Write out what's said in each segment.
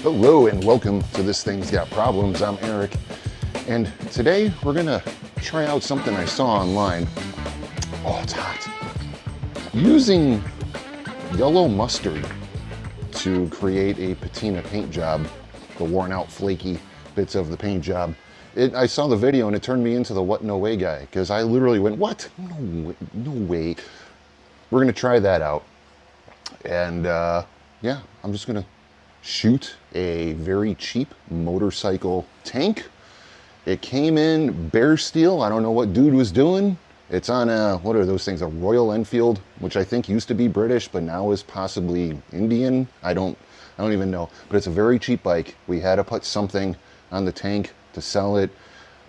Hello and welcome to This Thing's Got Problems. I'm Eric, and today we're gonna try out something I saw online. Oh, it's hot. Using yellow mustard to create a patina paint job, the worn out flaky bits of the paint job. I saw the video and it turned me into the what no way guy, because I literally went, what? No way. We're gonna try that out. And yeah, I'm just gonna shoot a very cheap motorcycle tank. It came in bare steel. I don't know what dude was doing. It's on a, what are those things, a Royal Enfield, which I think used to be British, but now is possibly Indian. I don't even know, but it's a very cheap bike. We had to put something on the tank to sell it.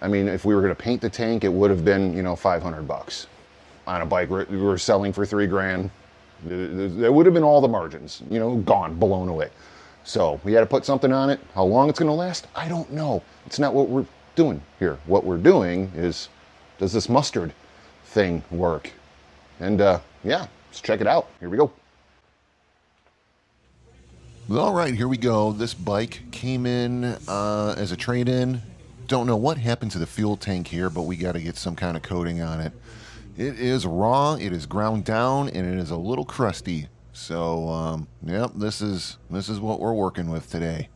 I mean, if we were gonna paint the tank, it would have been, you know, 500 bucks on a bike we were selling for 3 grand. That would have been all the margins, you know, gone, blown away. So we had to put something on it. How long it's gonna last, I don't know. It's not what we're doing here. What we're doing is, does this mustard thing work? And yeah, let's check it out. Here we go. All right, here we go. This bike came in as a trade-in. Don't know what happened to the fuel tank here, but we got to get some kind of coating on it. It is raw, it is ground down, and it is a little crusty. So, yep, this is what we're working with today.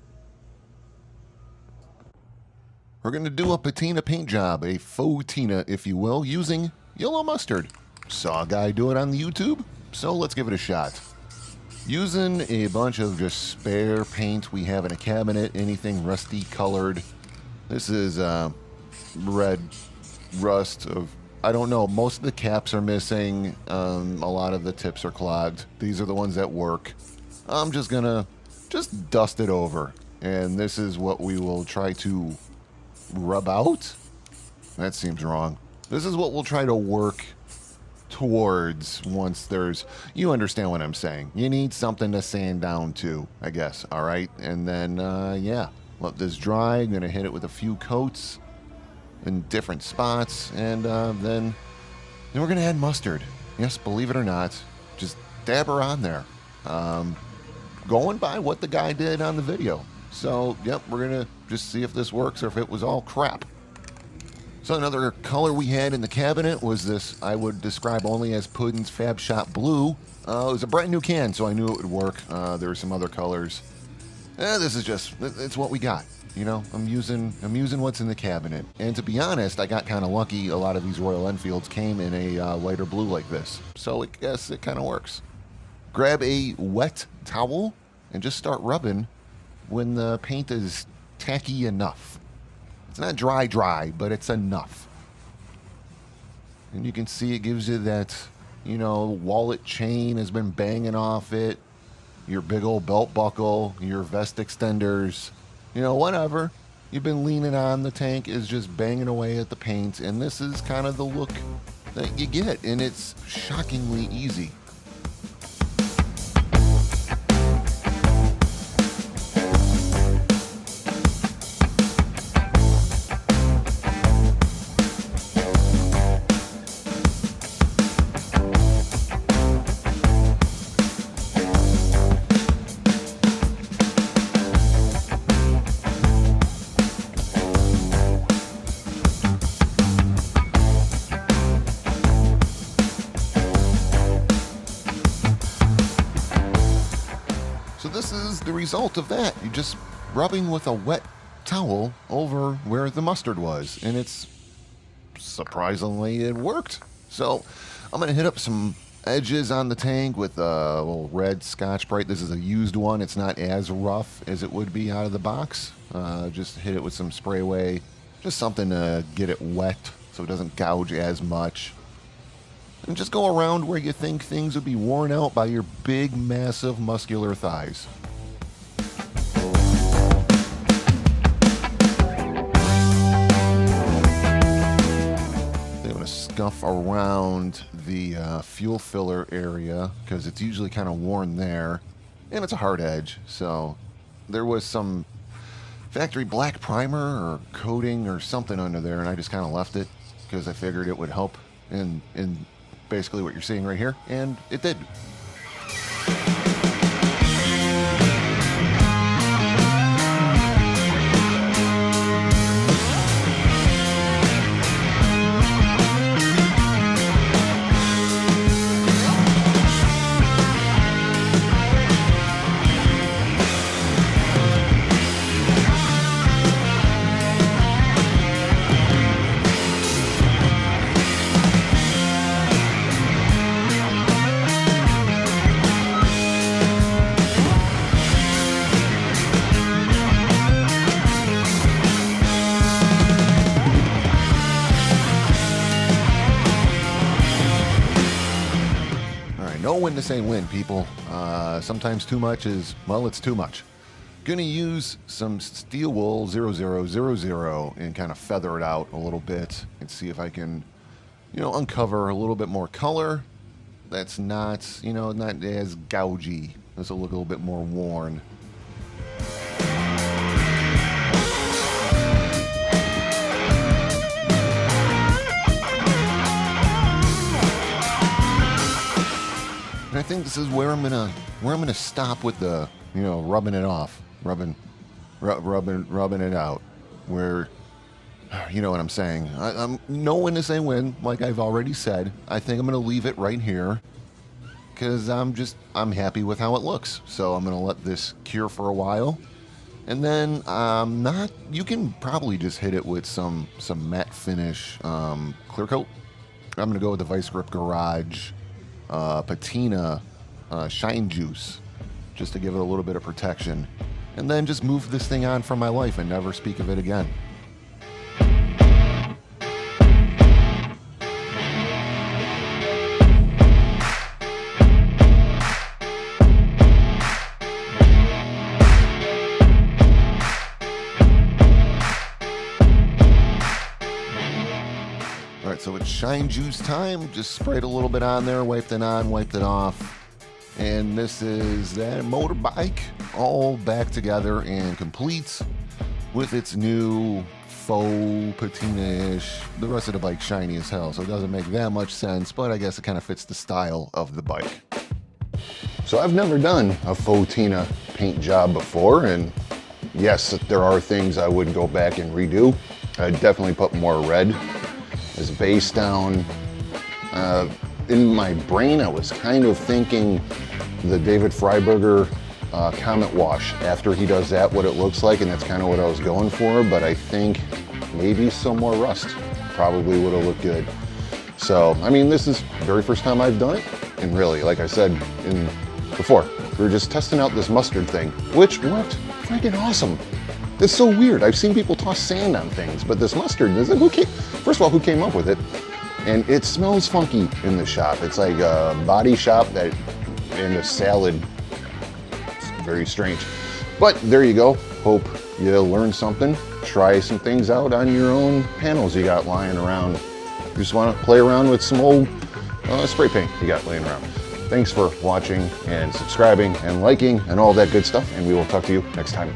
We're going to do a patina paint job, a faux tina, if you will, using yellow mustard. Saw a guy do it on the YouTube, so let's give it a shot. Using a bunch of just spare paint we have in a cabinet, anything rusty colored. This is red rust of, I don't know, most of the caps are missing, a lot of the tips are clogged. These are the ones that work. I'm just gonna dust it over, and this is what we will try to rub out. That seems wrong. This is what we'll try to work towards once there's, you understand what I'm saying. You need something to sand down to, I guess, all right? And then, yeah, let this dry. I'm gonna hit it with a few coats in different spots, and then we're gonna add mustard. Yes, believe it or not, just dab her on there. Going by what the guy did on the video. So, yep, we're gonna just see if this works or if it was all crap. So another color we had in the cabinet was this, I would describe only as Puddin's Fab Shop Blue. It was a brand new can, so I knew it would work. There were some other colors. This is just, it's what we got. You know, I'm using what's in the cabinet. And to be honest, I got kind of lucky. A lot of these Royal Enfields came in a lighter blue like this. So I guess it kind of works. Grab a wet towel and just start rubbing when the paint is tacky enough. It's not dry, but it's enough. And you can see it gives you that, you know, wallet chain has been banging off it. Your big old belt buckle, your vest extenders. You know, whatever you've been leaning on, the tank is just banging away at the paint, and this is kind of the look that you get, and it's shockingly easy. So this is the result of that. You're just rubbing with a wet towel over where the mustard was, and it's surprisingly, it worked. So I'm gonna hit up some edges on the tank with a little red Scotch-Brite. This is a used one. It's not as rough as it would be out of the box. Just hit it with some spray away, just something to get it wet so it doesn't gouge as much. And just go around where you think things would be worn out by your big, massive, muscular thighs. I'm going to scuff around the fuel filler area because it's usually kind of worn there. And it's a hard edge, so there was some factory black primer or coating or something under there, and I just kind of left it because I figured it would help in basically what you're seeing right here, and it did. when to say when, people. Sometimes too much is, well, it's too much. Gonna use some steel wool 0000 and kind of feather it out a little bit and see if I can, uncover a little bit more color that's not, not as gougy. This will look a little bit more worn. And I think this is where I'm gonna stop with the, rubbing it off, rubbing it out. Where, you know what I'm saying. I'm know when to say when, like I've already said. I think I'm gonna leave it right here because I'm happy with how it looks. So I'm gonna let this cure for a while, and then you can probably just hit it with some matte finish clear coat. I'm gonna go with the Vice Grip Garage Patina Shine Juice, just to give it a little bit of protection, and then just move this thing on from my life and never speak of it again. Alright, so it's Shine Juice time. Just sprayed a little bit on there, wiped it on, wiped it off. And this is that motorbike all back together and complete with its new faux patina-ish. The rest of the bike's shiny as hell, so it doesn't make that much sense, but I guess it kind of fits the style of the bike. So I've never done a faux tina paint job before, and yes, there are things I would go back and redo. I'd definitely put more red as base down. In my brain, I was kind of thinking the David Freiberger Comet Wash. After he does that, what it looks like, and that's kind of what I was going for, but I think maybe some more rust probably would have looked good. So, I mean, this is the very first time I've done it, and really, like I said before, we were just testing out this mustard thing, which worked freaking awesome. It's so weird. I've seen people toss sand on things, but this mustard, first of all, who came up with it? And it smells funky in the shop. It's like a body shop and a salad. It's very strange. But there you go. Hope you learned something. Try some things out on your own panels you got lying around. You just want to play around with some old spray paint you got laying around. Thanks for watching and subscribing and liking and all that good stuff. And we will talk to you next time.